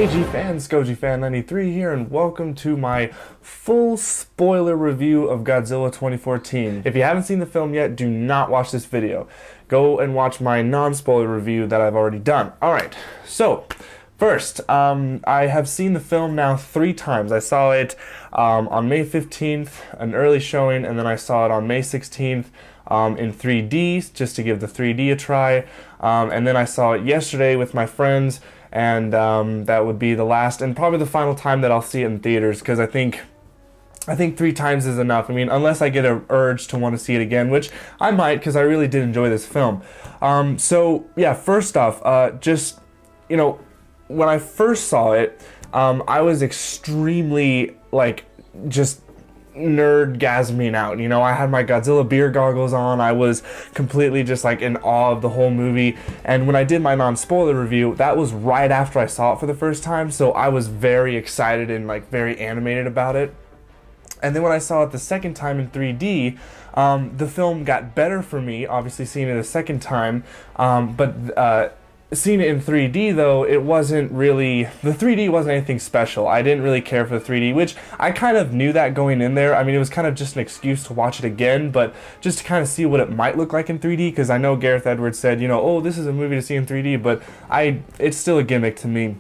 Hey G fans, Gojifan93 here, and welcome to my full spoiler review of Godzilla 2014. If you haven't seen the film yet, do not watch this video. Go and watch my non-spoiler review that I've already done. Alright, so first, I have seen the film now 3 times. I saw it on May 15th, an early showing, and then I saw it on May 16th in 3D, just to give the 3D a try, and then I saw it yesterday with my friends, and that would be the last and probably the final time that I'll see it in theaters, because I think 3 times is enough. I mean, unless I get an urge to want to see it again, which I might, because I really did enjoy this film. So yeah, first off, just, you know, when I first saw it, I was extremely, like, just nerd-gasming out. You know, I had my Godzilla beer goggles on. I was completely just like in awe of the whole movie. And when I did my non-spoiler review, that was right after I saw it for the first time, so I was very excited and like very animated about it. And then when I saw it the second time in 3D, the film got better for me, obviously seeing it a second time, but seeing it in 3D though, it wasn't really, the 3D wasn't anything special. I didn't really care for the 3D, which I kind of knew that going in there. I mean, it was kind of just an excuse to watch it again, but just to kind of see what it might look like in 3D, because I know Gareth Edwards said, you know, oh, this is a movie to see in 3D, but it's still a gimmick to me.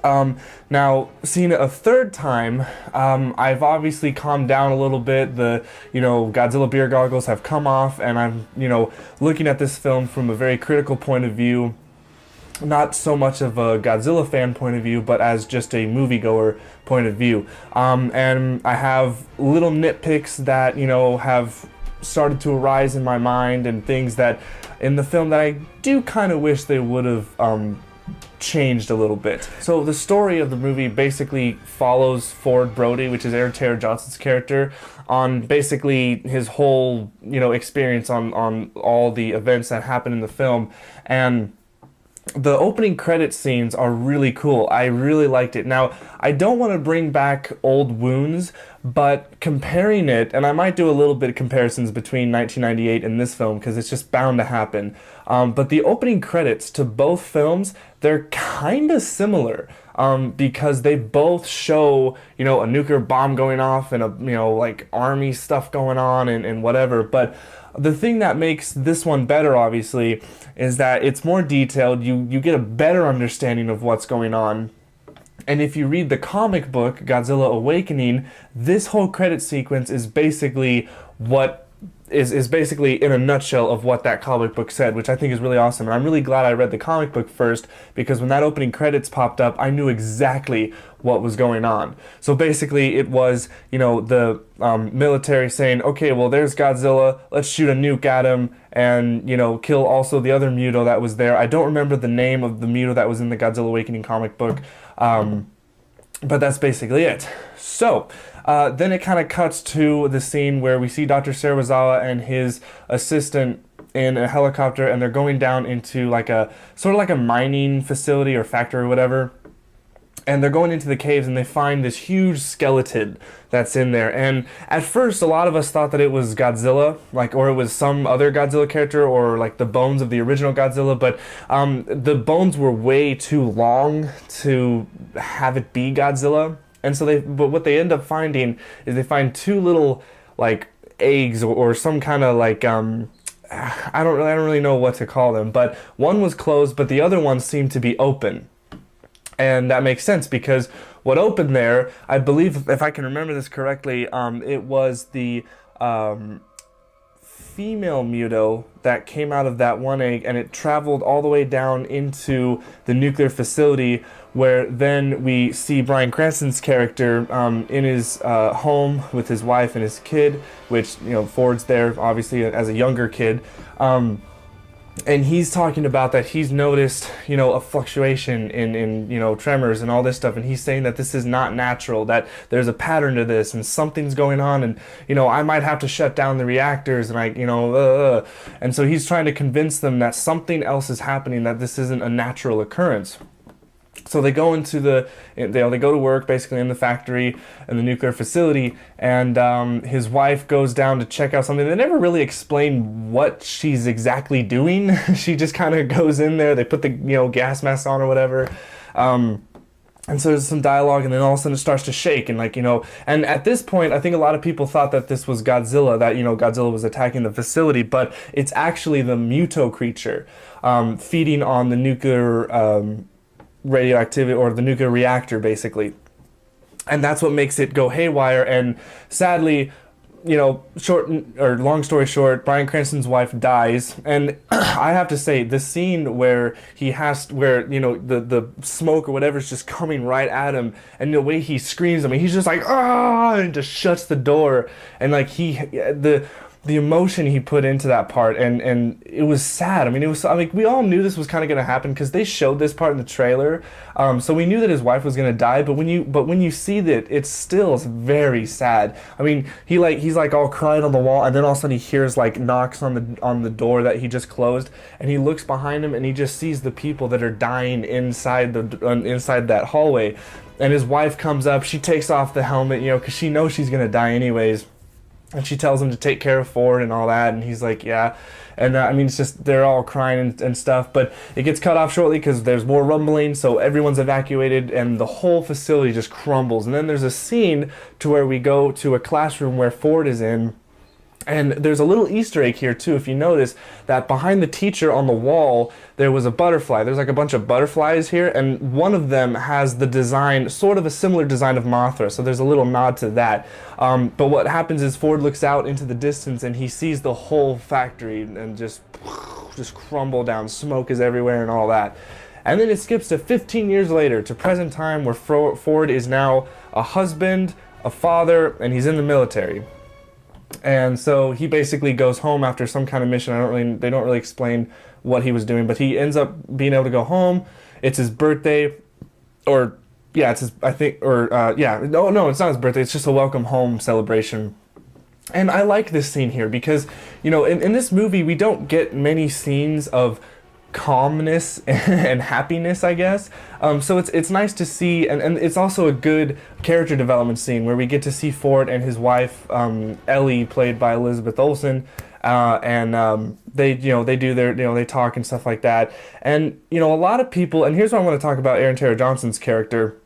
Now, seeing it a third time, I've obviously calmed down a little bit. The, you know, Godzilla beer goggles have come off, and I'm, you know, looking at this film from a very critical point of view. Not so much of a Godzilla fan point of view, but as just a moviegoer point of view. And I have little nitpicks that, you know, have started to arise in my mind, and things that in the film that I do kind of wish they would have changed a little bit. So the story of the movie basically follows Ford Brody, which is Aaron Taylor Johnson's character, on basically his whole, you know, experience on all the events that happen in the film. And the opening credit scenes are really cool. I really liked it. Now, I don't want to bring back old wounds, but comparing it, and I might do a little bit of comparisons between 1998 and this film, because it's just bound to happen. But the opening credits to both films, they're kind of similar. Because they both show, you know, a nuclear bomb going off and a, you know, like army stuff going on and whatever. But the thing that makes this one better, obviously, is that it's more detailed. You get a better understanding of what's going on. And if you read the comic book, Godzilla Awakening, this whole credit sequence is basically what is basically in a nutshell of what that comic book said, which I think is really awesome. And I'm really glad I read the comic book first, because when that opening credits popped up, I knew exactly what was going on. So basically it was, you know, the military saying, okay, well, there's Godzilla, let's shoot a nuke at him and, you know, kill also the other Muto that was there. I don't remember the name of the Muto that was in the Godzilla Awakening comic book, but that's basically it. So then it kind of cuts to the scene where we see Dr. Serizawa and his assistant in a helicopter, and they're going down into like a sort of like a mining facility or factory or whatever. And they're going into the caves, and they find this huge skeleton that's in there. And at first, a lot of us thought that it was Godzilla, like, or it was some other Godzilla character, or like the bones of the original Godzilla. But the bones were way too long to have it be Godzilla. And so but what they end up finding is they find 2 little like eggs or some kind of like I don't really know what to call them. But one was closed, but the other one seemed to be open. And that makes sense, because what opened there, I believe, if I can remember this correctly, it was the female Muto that came out of that one egg, and it traveled all the way down into the nuclear facility, where then we see Bryan Cranston's character in his home with his wife and his kid, which, you know, Ford's there obviously as a younger kid. And he's talking about that he's noticed, you know, a fluctuation in, you know, tremors and all this stuff. And he's saying that this is not natural, that there's a pattern to this and something's going on. And, you know, I might have to shut down the reactors and And so he's trying to convince them that something else is happening, that this isn't a natural occurrence. So they go into they go to work basically in the factory in the nuclear facility, and his wife goes down to check out something. They never really explain what she's exactly doing. She just kind of goes in there. They put the gas mask on or whatever. And so there's some dialogue, and then all of a sudden it starts to shake, and like, you know, and at this point, I think a lot of people thought that this was Godzilla, that, you know, Godzilla was attacking the facility, but it's actually the Muto creature, feeding on the nuclear radioactivity, or the nuclear reactor, basically. And that's what makes it go haywire, and sadly, you know, long story short, Bryan Cranston's wife dies, and I have to say, the scene where you know, the smoke or whatever is just coming right at him, and the way he screams, I mean, he's just like, ah, and just shuts the door, and like the emotion he put into that part, and it was sad. I mean, we all knew this was kind of going to happen because they showed this part in the trailer, so we knew that his wife was going to die. But when you see that, it's still very sad. I mean, he's like all crying on the wall, and then all of a sudden he hears like knocks on the door that he just closed, and he looks behind him, and he just sees the people that are dying inside that hallway, and his wife comes up. She takes off the helmet, you know, because she knows she's going to die anyways. And she tells him to take care of Ford and all that, and he's like, yeah. And I mean, it's just, they're all crying and stuff, but it gets cut off shortly because there's more rumbling, so everyone's evacuated, and the whole facility just crumbles. And then there's a scene to where we go to a classroom where Ford is in, and there's a little Easter egg here too, if you notice, that behind the teacher on the wall, there was a butterfly. There's like a bunch of butterflies here, and one of them has the design, sort of a similar design of Mothra, so there's a little nod to that. But what happens is Ford looks out into the distance, and he sees the whole factory and just crumble down. Smoke is everywhere and all that. And then it skips to 15 years later, to present time, where Ford is now a husband, a father, and he's in the military. And so he basically goes home after some kind of mission. They don't really explain what he was doing, but he ends up being able to go home. It's his birthday, or yeah, it's his, I think, or yeah, no, it's not his birthday. It's just a welcome home celebration. And I like this scene here because, you know, in this movie, we don't get many scenes of calmness and happiness, I guess. So it's nice to see, and it's also a good character development scene where we get to see Ford and his wife, Ellie, played by Elizabeth Olsen, and they do their, you know, they talk and stuff like that. And, you know, a lot of people, and here's what I want to talk about Aaron Taylor Johnson's character,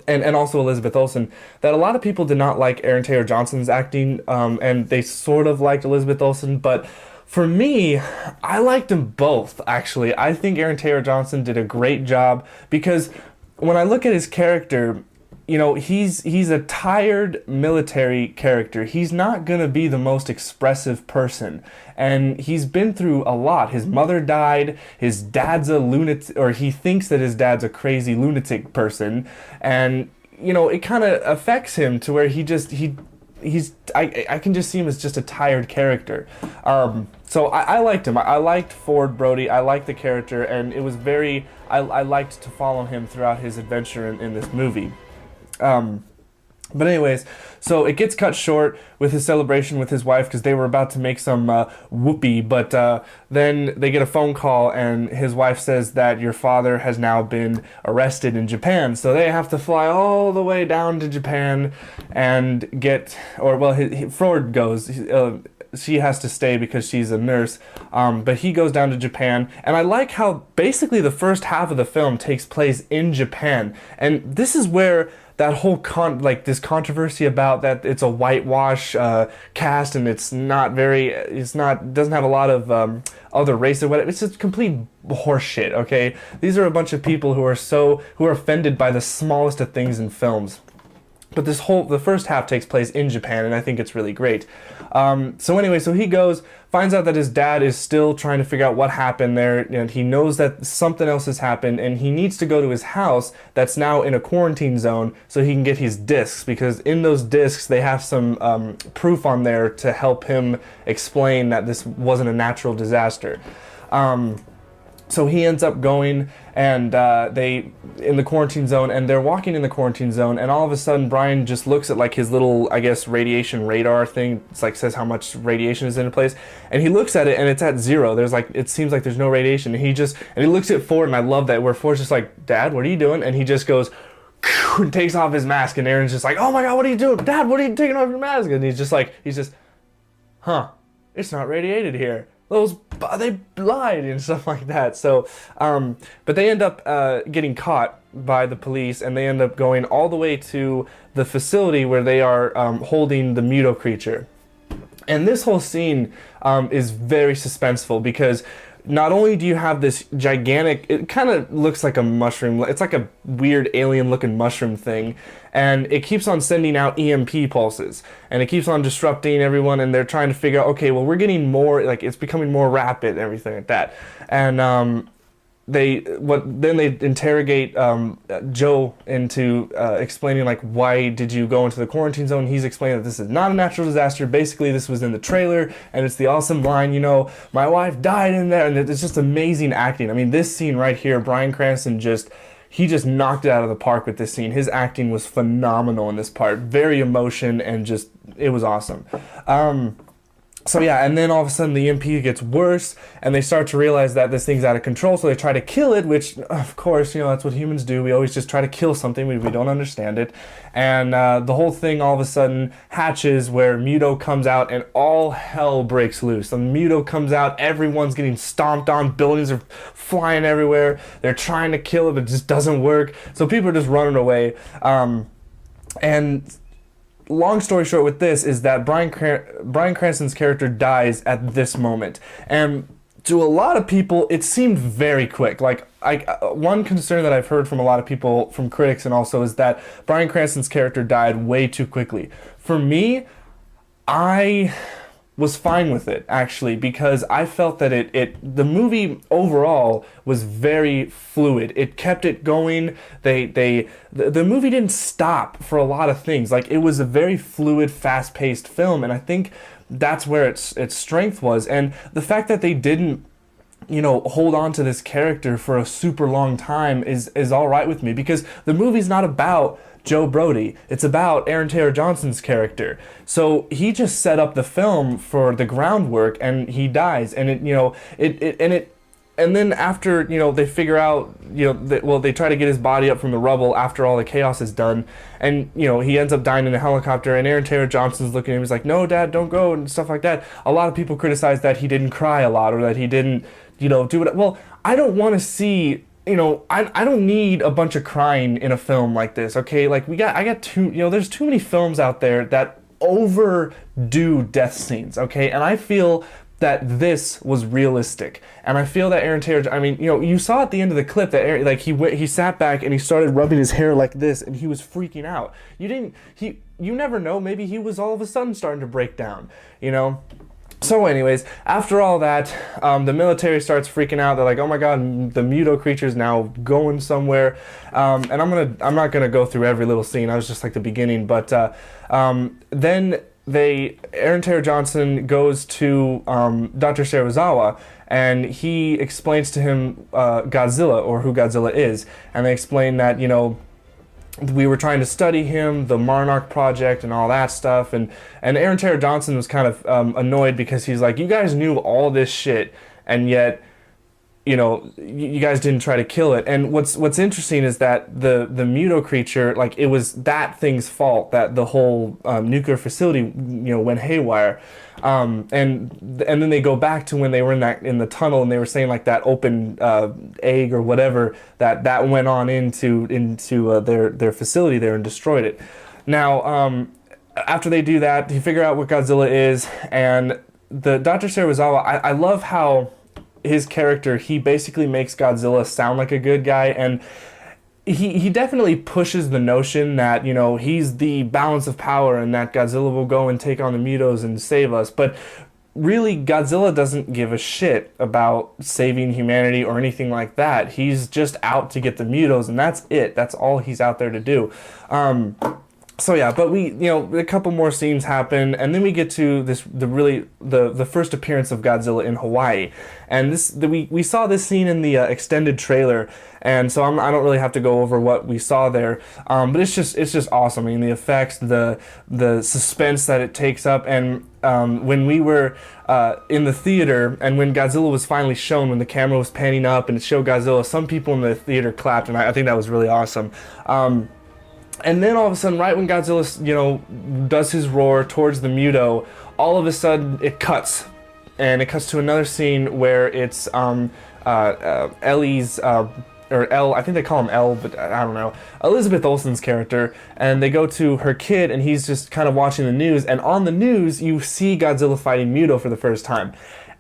and also Elizabeth Olsen, that a lot of people did not like Aaron Taylor Johnson's acting, and they sort of liked Elizabeth Olsen, but for me, I liked them both, actually. I think Aaron Taylor Johnson did a great job because when I look at his character, you know, he's a tired military character. He's not going to be the most expressive person. And he's been through a lot. His mother died. His dad's a lunatic, or he thinks that his dad's a crazy lunatic person. And, you know, it kind of affects him to where I can just see him as just a tired character. So I liked him. I liked Ford Brody. I liked the character, and it was I liked to follow him throughout his adventure in this movie. But anyways, so it gets cut short with his celebration with his wife because they were about to make some whoopee, but then they get a phone call and his wife says that your father has now been arrested in Japan, so they have to fly all the way down to Japan and Ford goes. She has to stay because she's a nurse, but he goes down to Japan, and I like how basically the first half of the film takes place in Japan, and this is where that whole this controversy about that it's a whitewash cast and doesn't have a lot of other races or whatever. It's just complete horseshit. Okay, these are a bunch of people who are offended by the smallest of things in films. But the first half takes place in Japan, and I think it's really great. So anyway, so he goes, finds out that his dad is still trying to figure out what happened there, and he knows that something else has happened, and he needs to go to his house that's now in a quarantine zone so he can get his discs, because in those discs they have some proof on there to help him explain that this wasn't a natural disaster. So he ends up going, and in the quarantine zone, and they're walking in the quarantine zone, and all of a sudden Brian just looks at like his little, I guess, radiation radar thing. It's like says how much radiation is in a place, and he looks at it and it's at 0. It seems like there's no radiation, and he looks at Ford, and I love that where Ford's just like, Dad, what are you doing? And he just goes and takes off his mask, and Aaron's just like, oh my God, what are you doing? Dad, what are you taking off your mask? And he's just, it's not radiated here. They lied and stuff like that. So, but they end up getting caught, by the police, and they end up going all the way to the facility where they are holding the Muto creature. And this whole scene is very suspenseful, because not only do you have this gigantic, it kind of looks like a mushroom, it's like a weird alien looking mushroom thing, and it keeps on sending out EMP pulses, and it keeps on disrupting everyone, and they're trying to figure out, okay, well, we're getting more, like, it's becoming more rapid and everything like that. And then they interrogate Joe into explaining, like, why did you go into the quarantine zone. He's explaining that this is not a natural disaster. Basically, this was in the trailer, and it's the awesome line, you know, my wife died in there, and it's just amazing acting. I mean, this scene right here, Bryan Cranston just knocked it out of the park with this scene. His acting was phenomenal in this part. Very emotion, and just, it was awesome. So yeah, and then all of a sudden the EMP gets worse, and they start to realize that this thing's out of control, so they try to kill it, which, of course, you know, that's what humans do. We always just try to kill something. We don't understand it. And the whole thing all of a sudden hatches, where Muto comes out, and all hell breaks loose. The Muto comes out, everyone's getting stomped on, buildings are flying everywhere. They're trying to kill it, but it just doesn't work. So people are just running away. And long story short with this is that Bryan Cranston's character dies at this moment, and to a lot of people it seemed very quick. Like, one concern that I've heard from a lot of people, from critics and also, is that Bryan Cranston's character died way too quickly. For me, I was fine with it, actually, because I felt that the movie overall was very fluid. It kept it going. The movie didn't stop for a lot of things. Like, it was a very fluid, fast-paced film, and I think that's where its strength was. And the fact that they didn't, you know, hold on to this character for a super long time is all right with me, because the movie's not about Joe Brody. It's about Aaron Taylor Johnson's character. So he just set up the film for the groundwork, and he dies. And and then after, you know, they figure out, you know, they try to get his body up from the rubble after all the chaos is done, and, you know, he ends up dying in a helicopter, and Aaron Taylor Johnson's looking at him, he's like, no, Dad, don't go, and stuff like that. A lot of people criticize that he didn't cry a lot, or that he didn't, you know, do it. Well, I don't want to see, you know, I don't need a bunch of crying in a film like this, okay? Like, there's too many films out there that overdo death scenes, okay? And I feel that this was realistic. And I feel that Aaron Taylor, I mean, you know, you saw at the end of the clip that Aaron, like, he sat back and he started rubbing his hair like this, and he was freaking out. You never know, maybe he was all of a sudden starting to break down, you know? So anyways, after all that, the military starts freaking out. They're like, oh my god, the Muto creature's now going somewhere. And I'm not gonna go through every little scene. I was just like the beginning, but then Aaron Taylor Johnson goes to Dr. Serizawa, and he explains to him Godzilla, or who Godzilla is, and they explain that, you know, we were trying to study him, the Monarch Project, and all that stuff, and Aaron Taylor Johnson was kind of annoyed, because he's like, you guys knew all this shit, and yet, you know, you guys didn't try to kill it. And what's interesting is that the Muto creature, like, it was that thing's fault that the whole nuclear facility, you know, went haywire. And then they go back to when they were in the tunnel, and they were saying, like, that open egg or whatever that went on into their facility there and destroyed it. Now, after they do that, they figure out what Godzilla is, and the Dr. Serizawa, I love how his character, he basically makes Godzilla sound like a good guy, and he definitely pushes the notion that, you know, he's the balance of power, and that Godzilla will go and take on the Mutos and save us. But really, Godzilla doesn't give a shit about saving humanity or anything like that. He's just out to get the Mutos, and that's it. That's all he's out there to do. So yeah, but a couple more scenes happen, and then we get to the first appearance of Godzilla in Hawaii, and we saw this scene in the extended trailer, and so I don't really have to go over what we saw there, but it's just awesome. I mean, the effects, the suspense that it takes up, and when we were in the theater, and when Godzilla was finally shown, when the camera was panning up and it showed Godzilla, some people in the theater clapped, and I think that was really awesome. And then all of a sudden, right when Godzilla, you know, does his roar towards the Muto, all of a sudden it cuts. And it cuts to another scene where it's Ellie's or Elle, I think they call him Elle, but I don't know, Elizabeth Olsen's character, and they go to her kid, and he's just kind of watching the news, and on the news, you see Godzilla fighting Muto for the first time.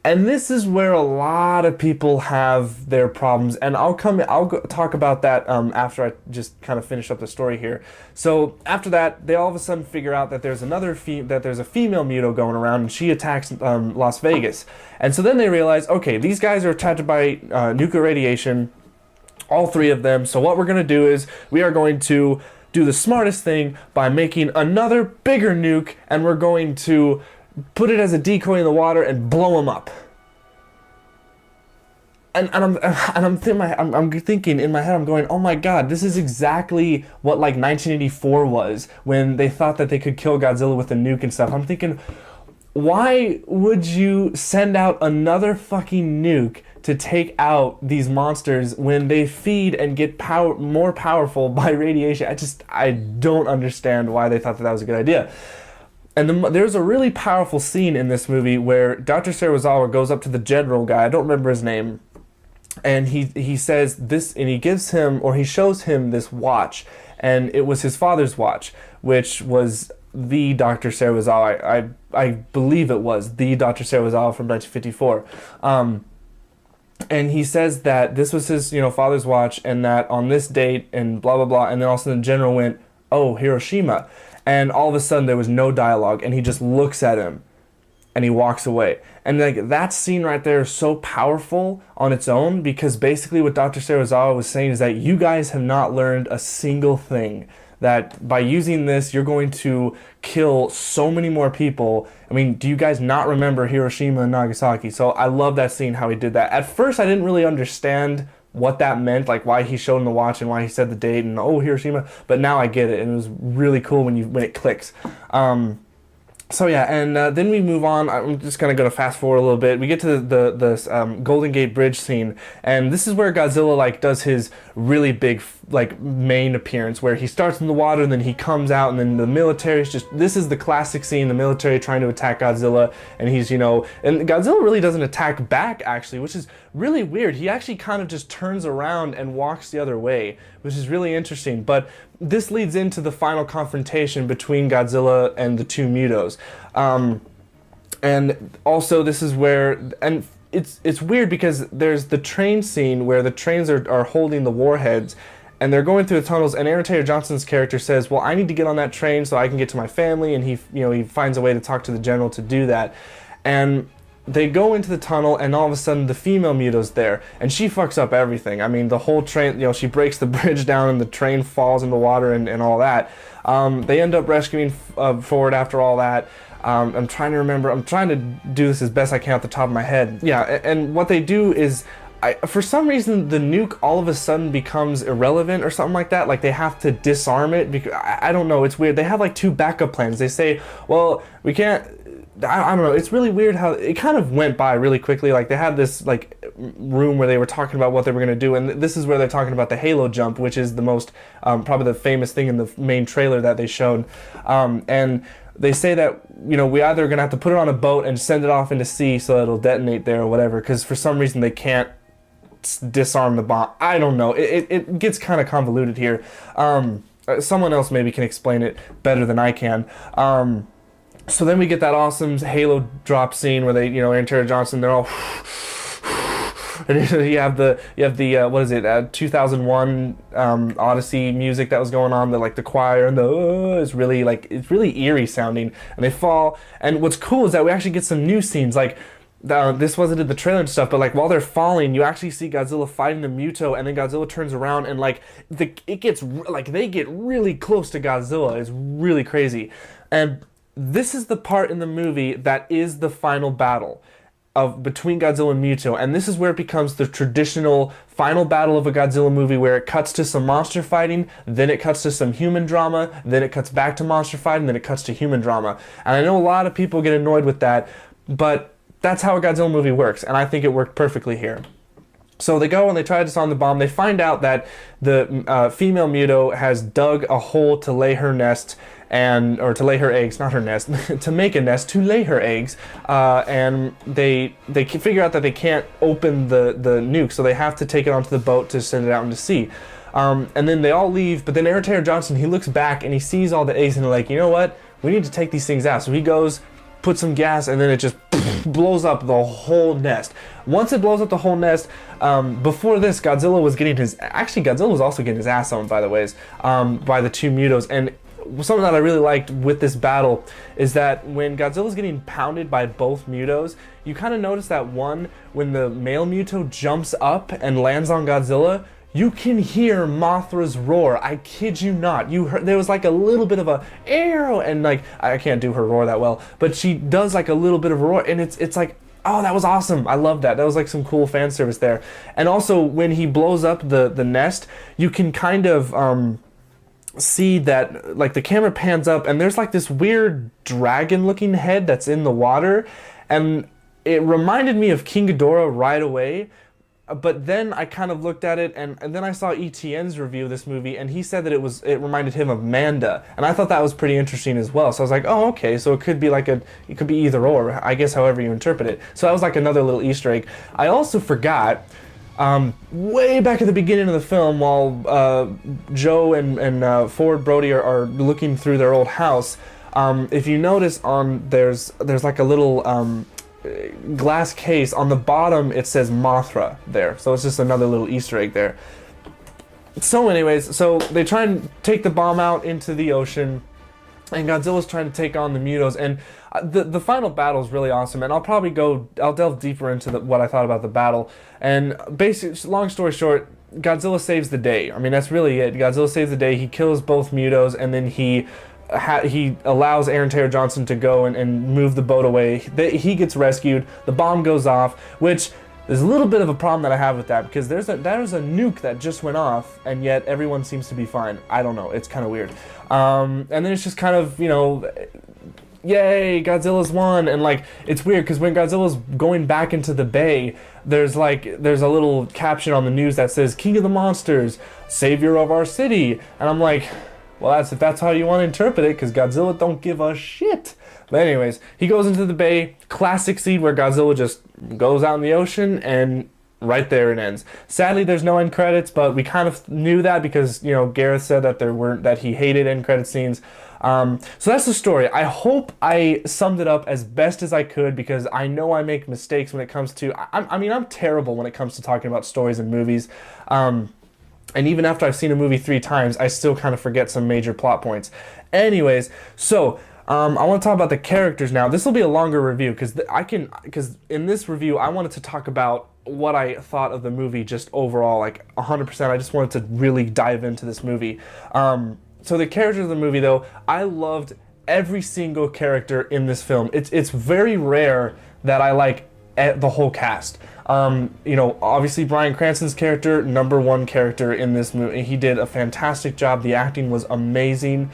And this is where a lot of people have their problems, and I'll talk about that after I just kind of finish up the story here. So after that, they all of a sudden figure out that there's there's a female Muto going around, and she attacks Las Vegas. And so then they realize, okay, these guys are attacked by nuclear radiation, all three of them. So what we're gonna do is we are going to do the smartest thing by making another bigger nuke, and we're going to put it as a decoy in the water and blow them up. And I'm thinking in my head, I'm going, oh my god, this is exactly what like 1984 was, when they thought that they could kill Godzilla with a nuke and stuff. I'm thinking, why would you send out another fucking nuke to take out these monsters when they feed and get more powerful by radiation? I don't understand why they thought that was a good idea. And there's a really powerful scene in this movie where Dr. Serizawa goes up to the general guy, I don't remember his name, and he says this, and he gives him, or he shows him this watch, and it was his father's watch, which was the Dr. Serizawa, I believe it was the Dr. Serizawa from 1954. And he says that this was his, father's watch, and that on this date, and blah, blah, blah, and then all of a sudden the general went, oh, Hiroshima. And all of a sudden there was no dialogue, and he just looks at him and he walks away. And like that scene right there is so powerful on its own, because basically what Dr. Serizawa was saying is that you guys have not learned a single thing. That by using this, you're going to kill so many more people. I mean, do you guys not remember Hiroshima and Nagasaki? So I love that scene, how he did that. At first, I didn't really understand what that meant, like why he showed him the watch and why he said the date and oh, Hiroshima, but now I get it, and it was really cool when it clicks. So yeah, and then we move on. I'm just going to fast forward a little bit. We get to the Golden Gate Bridge scene, and this is where Godzilla like does his really big like main appearance, where he starts in the water and then he comes out, and then the military is this is the classic scene, the military trying to attack Godzilla, and he's and Godzilla really doesn't attack back actually, which is really weird. He actually kind of just turns around and walks the other way, which is really interesting. But this leads into the final confrontation between Godzilla and the two Mutos. And also this is where, and it's weird because there's the train scene where the trains are holding the warheads, and they're going through the tunnels, and Aaron Taylor Johnson's character says, well, I need to get on that train so I can get to my family, and he finds a way to talk to the general to do that. And they go into the tunnel, and all of a sudden the female Muto's there, and she fucks up everything. I mean, the whole train, she breaks the bridge down, and the train falls in the water and all that. They end up rescuing Ford after all that. I'm trying to remember. I'm trying to do this as best I can off the top of my head. Yeah, and what they do is, for some reason, the nuke all of a sudden becomes irrelevant or something like that. Like they have to disarm it because I don't know. It's weird. They have like two backup plans. They say, well, we can't. I don't know. It's really weird how it kind of went by really quickly. Like they had this like room where they were talking about what they were going to do, and this is where they're talking about the Halo jump, which is the most probably the famous thing in the main trailer that they showed. And they say that we either going to have to put it on a boat and send it off into sea so that it'll detonate there or whatever, because for some reason they can't disarm the bomb. I don't know. It gets kind of convoluted here. Someone else maybe can explain it better than I can. So then we get that awesome Halo drop scene where they, Aaron Taylor Johnson, they're all, and you have the what is it, 2001 Odyssey music that was going on, the choir and it's really eerie sounding, and they fall. And what's cool is that we actually get some new scenes, like this wasn't in the trailer and stuff, but like while they're falling, you actually see Godzilla fighting the Muto, and then Godzilla turns around and they get really close to Godzilla. It's really crazy. And this is the part in the movie that is the final battle between Godzilla and Muto, and this is where it becomes the traditional final battle of a Godzilla movie, where it cuts to some monster fighting, then it cuts to some human drama, then it cuts back to monster fighting, then it cuts to human drama. And I know a lot of people get annoyed with that, but that's how a Godzilla movie works, and I think it worked perfectly here. So they go and they try to disarm the bomb. They find out that the female Muto has dug a hole to lay her nest, or to lay her eggs, not her nest, to make a nest, to lay her eggs, and they figure out that they can't open the nuke, so they have to take it onto the boat to send it out into sea. And then they all leave, but then Aaron Taylor Johnson, he looks back and he sees all the eggs and they're like, you know what, we need to take these things out. So he goes, puts some gas, and then it just blows up the whole nest. Once it blows up the whole nest, before this, Godzilla was also getting his ass owned, by the way, by the two Mutos. And something that I really liked with this battle is that when Godzilla's getting pounded by both Mutos, you kind of notice that when the male Muto jumps up and lands on Godzilla, you can hear Mothra's roar. I kid you not. There was like a little bit of a arrow, and like I can't do her roar that well, but she does like a little bit of a roar, and it's like, oh, that was awesome. I love that. That was like some cool fan service there. And also when he blows up the nest, you can kind of see that like the camera pans up and there's like this weird dragon looking head that's in the water, and it reminded me of King Ghidorah right away. But then I kind of looked at it, and then I saw ETN's review of this movie, and he said that it reminded him of Manda, and I thought that was pretty interesting as well. So I was like, oh, okay, so it could be either or, I guess, however you interpret it. So that was like another little Easter egg. I also forgot, way back at the beginning of the film, while Joe and Ford Brody are looking through their old house, if you notice there's like a little glass case on the bottom, it says Mothra there, so it's just another little Easter egg there. So anyways, so they try and take the bomb out into the ocean, and Godzilla's trying to take on the Mutos, and the final battle is really awesome, and I'll delve deeper into what I thought about the battle. And basically, long story short, Godzilla saves the day. I mean, that's really it. Godzilla saves the day. He kills both Mutos, and then he allows Aaron Taylor Johnson to go and move the boat away. He gets rescued. The bomb goes off, which there's a little bit of a problem that I have with that, because there's a nuke that just went off, and yet everyone seems to be fine. I don't know. It's kind of weird. And then it's just kind of, yay, Godzilla's won. And like, it's weird because when Godzilla's going back into the bay, there's a little caption on the news that says, "King of the Monsters, savior of our city." And I'm like, well, if that's how you want to interpret it, because Godzilla don't give a shit. But anyways, he goes into the bay, classic scene where Godzilla just goes out in the ocean, and right there it ends. Sadly, there's no end credits, but we kind of knew that because, Gareth said that he hated end credit scenes. So that's the story. I hope I summed it up as best as I could, because I know I make mistakes when it comes to, I'm terrible when it comes to talking about stories and movies. And even after I've seen a movie 3 times, I still kind of forget some major plot points. Anyways, so I want to talk about the characters now. This will be a longer review because in this review I wanted to talk about what I thought of the movie just overall, like 100%. I just wanted to really dive into this movie. So the characters of the movie, though, I loved every single character in this film. It's very rare that I like the whole cast. Obviously Bryan Cranston's character, #1 character in this movie. He did a fantastic job. The acting was amazing.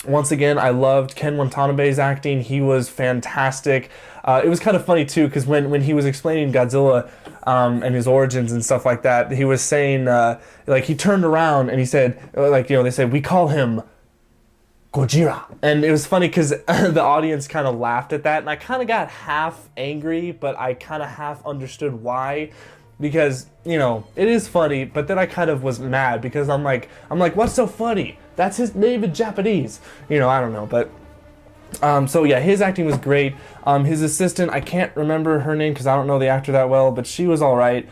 Once again, I loved Ken Watanabe's acting. He was fantastic. It was kind of funny too, because when he was explaining Godzilla and his origins and stuff like that, he was saying, he turned around and he said, they said, "We call him Gojira." And it was funny because the audience kind of laughed at that, and I kind of got half angry, but I kind of half understood why, because it is funny, but then I kind of was mad because I'm like, what's so funny? That's his name in Japanese. I don't know, but so yeah, his acting was great. His assistant, I can't remember her name because I don't know the actor that well, but she was all right.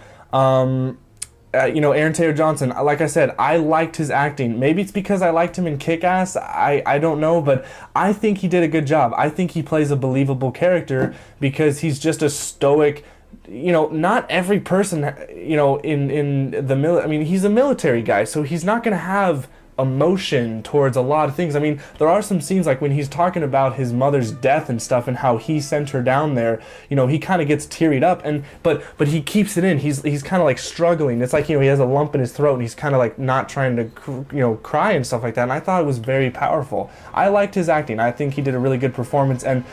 Aaron Taylor Johnson, like I said, I liked his acting. Maybe it's because I liked him in Kick-Ass, I don't know, but I think he did a good job. I think he plays a believable character because he's just a stoic, not every person, in the military, he's a military guy, so he's not going to have emotion towards a lot of things. There are some scenes like when he's talking about his mother's death and stuff and how he sent her down there, he kind of gets tearied up, but he keeps it in. He's kind of like struggling. It's like, he has a lump in his throat and he's kind of like not trying to cry and stuff like that, and I thought it was very powerful. I liked his acting. I think he did a really good performance, and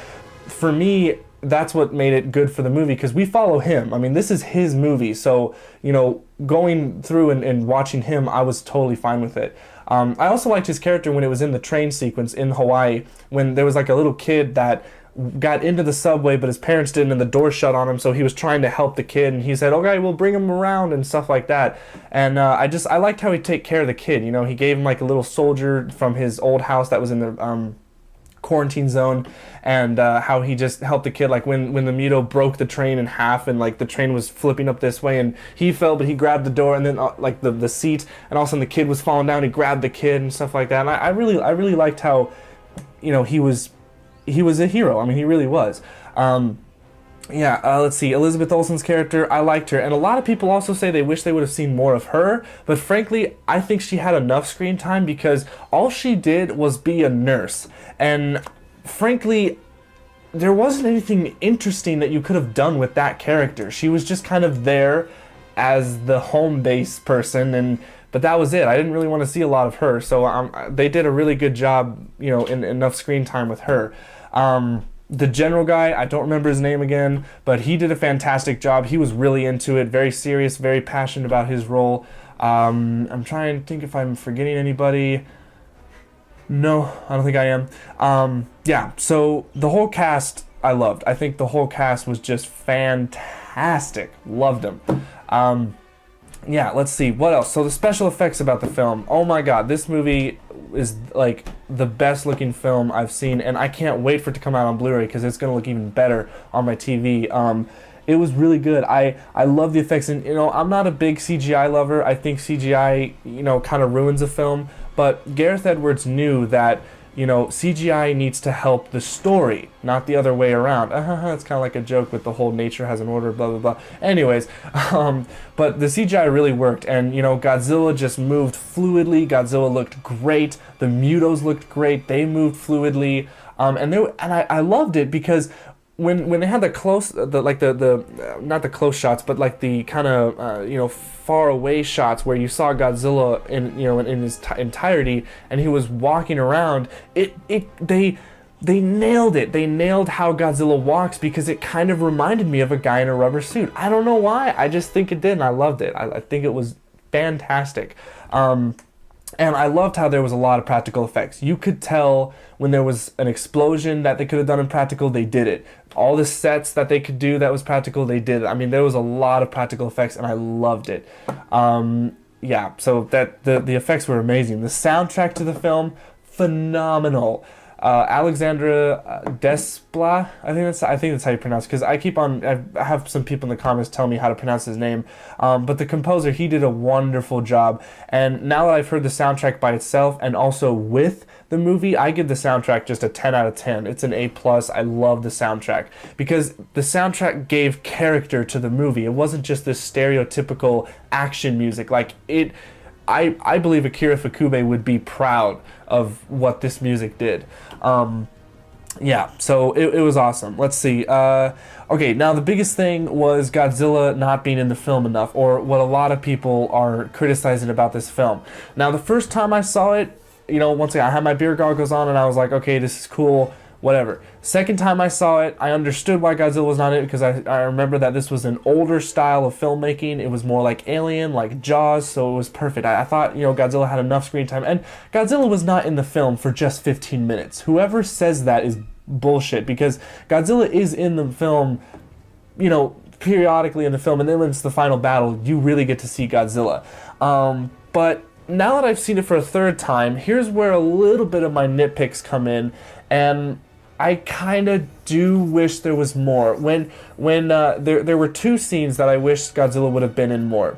for me, that's what made it good for the movie, because we follow him. This is his movie, so going through and watching him, I was totally fine with it. I also liked his character when it was in the train sequence in Hawaii, when there was like a little kid that got into the subway, but his parents didn't, and the door shut on him, so he was trying to help the kid, and he said, okay, we'll bring him around, and stuff like that. And I liked how he'd take care of the kid. You know, he gave him like a little soldier from his old house that was in the quarantine zone, and how he just helped the kid, like when the Muto broke the train in half, and like the train was flipping up this way, and he fell, but he grabbed the door, and then like the seat, and all of a sudden the kid was falling down, he grabbed the kid and stuff like that. And I really liked how, you know, he was a hero. I mean, he really was. Let's see. Elizabeth Olsen's character, I liked her. And a lot of people also say they wish they would have seen more of her. But frankly, I think she had enough screen time because all she did was be a nurse. And frankly, there wasn't anything interesting that you could have done with that character. She was just kind of there as the home base person, but that was it. I didn't really want to see a lot of her. So they did a really good job, you know, in enough screen time with her. The general guy, I don't remember his name again, but he did a fantastic job. He was really into it, very serious, very passionate about his role. I'm trying to think if I'm forgetting anybody. No, I don't think I am. So the whole cast I loved. I think the whole cast was just fantastic. Loved them. Let's see. What else? So the special effects about the film. Oh my god, this movie is like the best looking film I've seen, and I can't wait for it to come out on Blu-ray because it's going to look even better on my TV. It was really good. I love the effects, and you know, I'm not a big CGI lover. I think CGI, you know, kind of ruins a film, but Gareth Edwards knew that, you know, CGI needs to help the story, not the other way around. It's kind of like a joke with the whole nature has an order, blah, blah, blah. Anyways, but the CGI really worked, and, you know, Godzilla just moved fluidly. Godzilla looked great. The Mutos looked great. They moved fluidly. I loved it because when they had the close, not the close shots, but like the kind of, far away shots where you saw Godzilla in his entirety, and he was walking around, they nailed it. They nailed how Godzilla walks because it kind of reminded me of a guy in a rubber suit. I don't know why. I just think it did, and I loved it. I think it was fantastic. And I loved how there was a lot of practical effects. You could tell when there was an explosion that they could have done in practical, they did it. All the sets that they could do that was practical, they did it. I mean, there was a lot of practical effects, and I loved it. So that the effects were amazing. The soundtrack to the film, phenomenal. Alexandra Desplat, I think that's how you pronounce it, because I have some people in the comments tell me how to pronounce his name, but the composer, he did a wonderful job, and now that I've heard the soundtrack by itself and also with the movie, I give the soundtrack just a 10 out of 10. It's an A+. I love the soundtrack because the soundtrack gave character to the movie. It wasn't just this stereotypical action music. I believe Akira Ifukube would be proud of what this music did. So it was awesome. Let's see. Okay, now the biggest thing was Godzilla not being in the film enough, or what a lot of people are criticizing about this film. Now, the first time I saw it, once again, I had my beer goggles on and I was like, okay, this is cool, whatever. Second time I saw it, I understood why Godzilla was not in it because I remember that this was an older style of filmmaking. It was more like Alien, like Jaws, so it was perfect. I thought, Godzilla had enough screen time, and Godzilla was not in the film for just 15 minutes. Whoever says that is bullshit because Godzilla is in the film, periodically in the film, and then when it's the final battle, you really get to see Godzilla. But now that I've seen it for a third time, here's where a little bit of my nitpicks come in, and I kind of do wish there was more. When there were two scenes that I wish Godzilla would have been in more.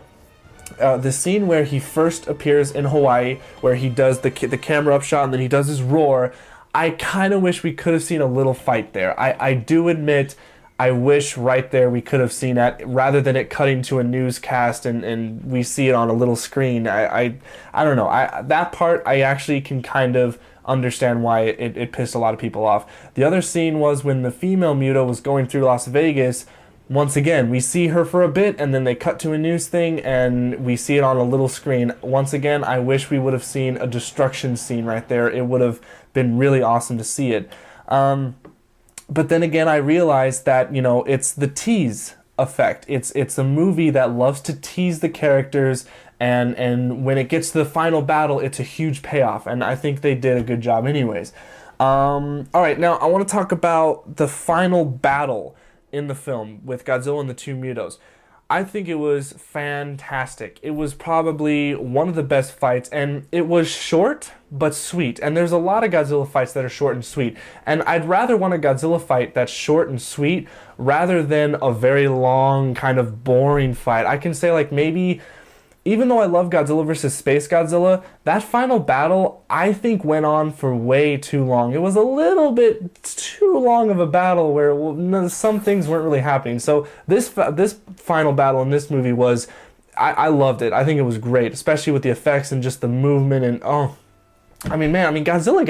The scene where he first appears in Hawaii, where he does the camera upshot and then he does his roar, I kind of wish we could have seen a little fight there. I do admit, I wish right there we could have seen that rather than it cutting to a newscast and we see it on a little screen. I don't know. That part I actually can kind of understand why it pissed a lot of people off. The other scene was when the female Muto was going through Las Vegas. Once again, we see her for a bit and then they cut to a news thing and we see it on a little screen. Once again, I wish we would have seen a destruction scene right there. It would have been really awesome to see it. But then again, I realized that, it's the tease effect. It's a movie that loves to tease the characters and when it gets to the final battle, it's a huge payoff, and I think they did a good job anyways. All right, now I want to talk about the final battle in the film with Godzilla and the two Mutos. I think it was fantastic. It was probably one of the best fights, and it was short but sweet. And there's a lot of Godzilla fights that are short and sweet. And I'd rather want a Godzilla fight that's short and sweet rather than a very long, kind of boring fight. I can say, like, maybe, even though I love Godzilla vs. Space Godzilla, that final battle, I think, went on for way too long. It was a little bit too long of a battle where some things weren't really happening. So this final battle in this movie was, I loved it. I think it was great, especially with the effects and just the movement and, oh, I mean, man, Godzilla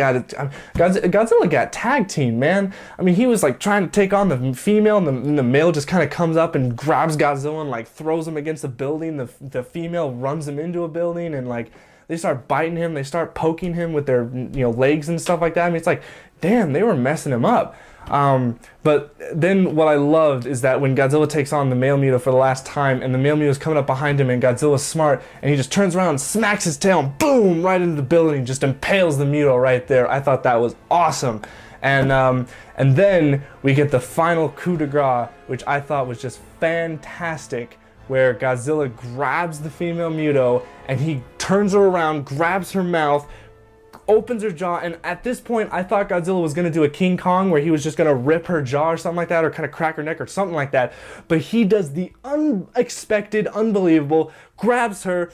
got tag team, man. I mean, he was like trying to take on the female, and the male just kind of comes up and grabs Godzilla and like throws him against a building. The female runs him into a building, and like they start biting him. They start poking him with their legs and stuff like that. I mean, it's like, damn, they were messing him up. But then what I loved is that when Godzilla takes on the male Muto for the last time, and the male Muto is coming up behind him, and Godzilla's smart, and he just turns around and smacks his tail, and boom, right into the building, just impales the Muto right there. I thought that was awesome. And then we get the final coup de grace, which I thought was just fantastic, where Godzilla grabs the female Muto, and he turns her around, grabs her mouth, opens her jaw, and at this point I thought Godzilla was going to do a King Kong where he was just going to rip her jaw or something like that, or kind of crack her neck or something like that, but he does the unexpected, unbelievable, grabs her,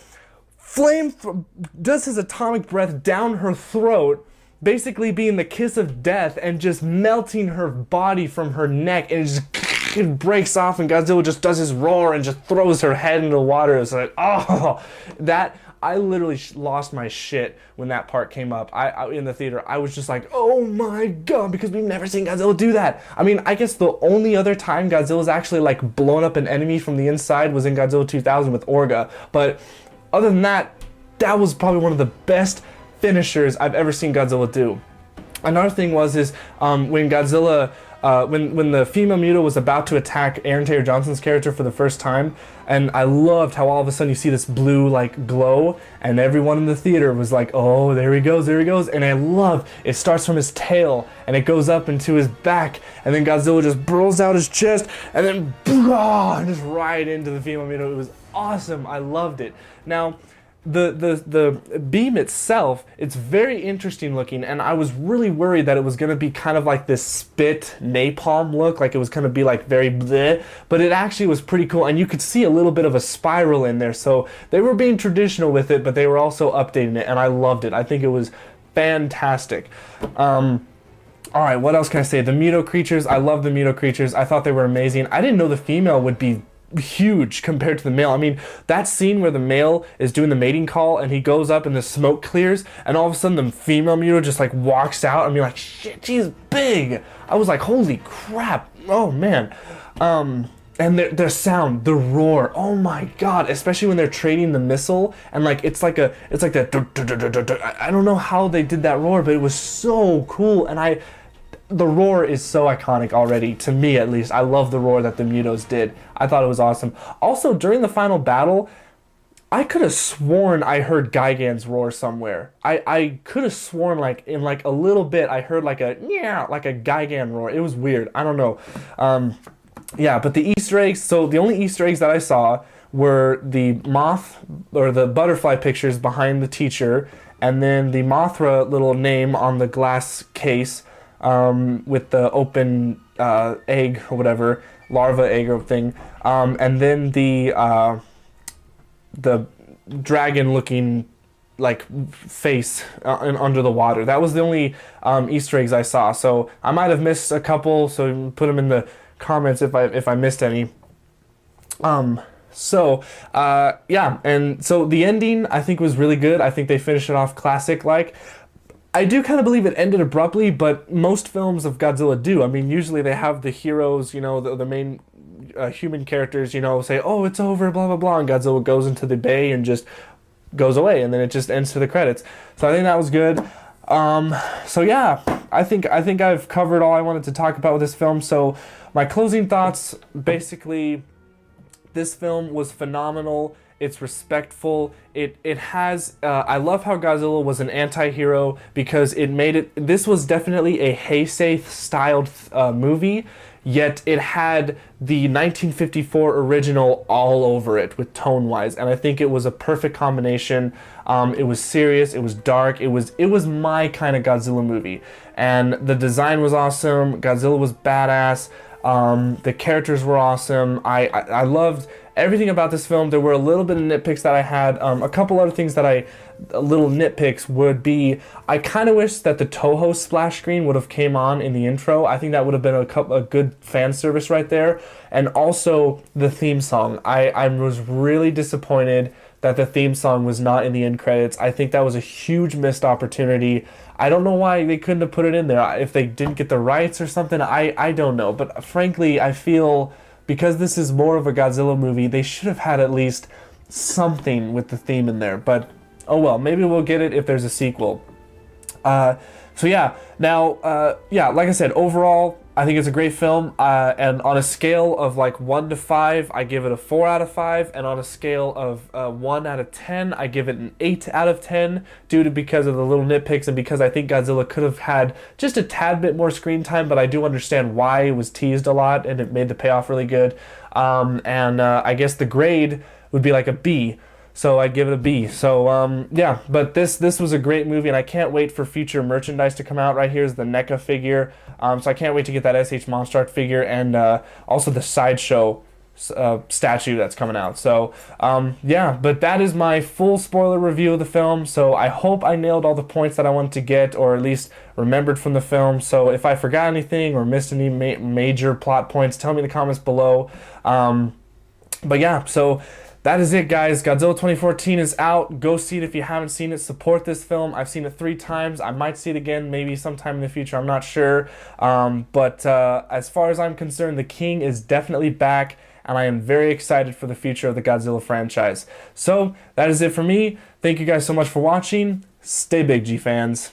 does his atomic breath down her throat, basically being the kiss of death, and just melting her body from her neck, and it breaks off, and Godzilla just does his roar and just throws her head into the water. It's like, oh, that... I literally lost my shit when that part came up. I in the theater. I was just like, oh my god, because we've never seen Godzilla do that. I mean, I guess the only other time Godzilla's actually like blown up an enemy from the inside was in Godzilla 2000 with Orga. But other than that, that was probably one of the best finishers I've ever seen Godzilla do. Another thing was when Godzilla, when the female Muto was about to attack Aaron Taylor Johnson's character for the first time, and I loved how all of a sudden you see this blue like glow, and everyone in the theater was like, oh, there he goes, and I love it starts from his tail and it goes up into his back, and then Godzilla just burls out his chest, and then just right into the female Muto. It was awesome. I loved it. Now, the beam itself, it's very interesting looking, and I was really worried that it was going to be kind of like this spit napalm look, like it was going to be like very bleh, but it actually was pretty cool, and you could see a little bit of a spiral in there, so they were being traditional with it, but they were also updating it, and I loved it. I think it was fantastic. Alright, what else can I say? The Muto creatures, I love the Muto creatures. I thought they were amazing. I didn't know the female would be huge compared to the male. I mean, that scene where the male is doing the mating call and he goes up and the smoke clears, and all of a sudden the female Muto just like walks out, and you're like, shit, she's big. I was like, holy crap. Oh man. And their sound, the roar, oh my god, especially when they're trading the missile, and like it's like that I don't know how they did that roar, but it was so cool, and the roar is so iconic already, to me at least. I love the roar that the Mutos did. I thought it was awesome. Also, during the final battle, I could have sworn I heard Gigan's roar somewhere. I could have sworn like in like a little bit I heard like a Gigan roar. It was weird. I don't know. Yeah, but the Easter eggs, so the only Easter eggs that I saw were the moth or the butterfly pictures behind the teacher, and then the Mothra little name on the glass case, with the open egg or whatever, larva egg or thing, and then the dragon-looking like face under the water. That was the only Easter eggs I saw. So I might have missed a couple. So put them in the comments if I missed any. Yeah, and so the ending I think was really good. I think they finished it off classic like. I do kind of believe it ended abruptly, but most films of Godzilla do. I mean, usually they have the heroes, the main human characters, say, oh, it's over, blah, blah, blah, and Godzilla goes into the bay and just goes away, and then it just ends to the credits. So I think that was good. So yeah, I think I've covered all I wanted to talk about with this film. So my closing thoughts, basically, this film was phenomenal. It's respectful. It has. I love how Godzilla was an anti-hero because it made it. This was definitely a Heisei styled movie. Yet it had the 1954 original all over it with tone-wise, and I think it was a perfect combination. It was serious, it was dark, it was my kind of Godzilla movie, and the design was awesome. Godzilla was badass. The characters were awesome. I loved everything about this film. There were a little bit of nitpicks that I had. A couple other things that little nitpicks would be, I kind of wish that the Toho splash screen would have came on in the intro. I think that would have been a good fan service right there. And also the theme song. I was really disappointed that the theme song was not in the end credits. I think that was a huge missed opportunity. I don't know why they couldn't have put it in there. If they didn't get the rights or something, I don't know. But frankly, I feel because this is more of a Godzilla movie, they should have had at least something with the theme in there. But oh well, maybe we'll get it if there's a sequel. So yeah, now, yeah, like I said, overall, I think it's a great film, and on a scale of like 1 to 5, I give it a 4 out of 5, and on a scale of 1 out of 10, I give it an 8 out of 10, because of the little nitpicks, and because I think Godzilla could have had just a tad bit more screen time, but I do understand why it was teased a lot, and it made the payoff really good. I guess the grade would be like a B. So I'd give it a B. So yeah, but this was a great movie, and I can't wait for future merchandise to come out. Right here is the NECA figure. So I can't wait to get that SH Monster Art figure, and also the Sideshow statue that's coming out. So yeah, but that is my full spoiler review of the film. So I hope I nailed all the points that I wanted to get, or at least remembered from the film. So if I forgot anything or missed any major plot points, tell me in the comments below. But yeah, so that is it, guys. Godzilla 2014 is out. Go see it if you haven't seen it. Support this film. I've seen it 3 times. I might see it again maybe sometime in the future. I'm not sure. But as far as I'm concerned, the King is definitely back, and I am very excited for the future of the Godzilla franchise. So that is it for me. Thank you guys so much for watching. Stay big, G fans.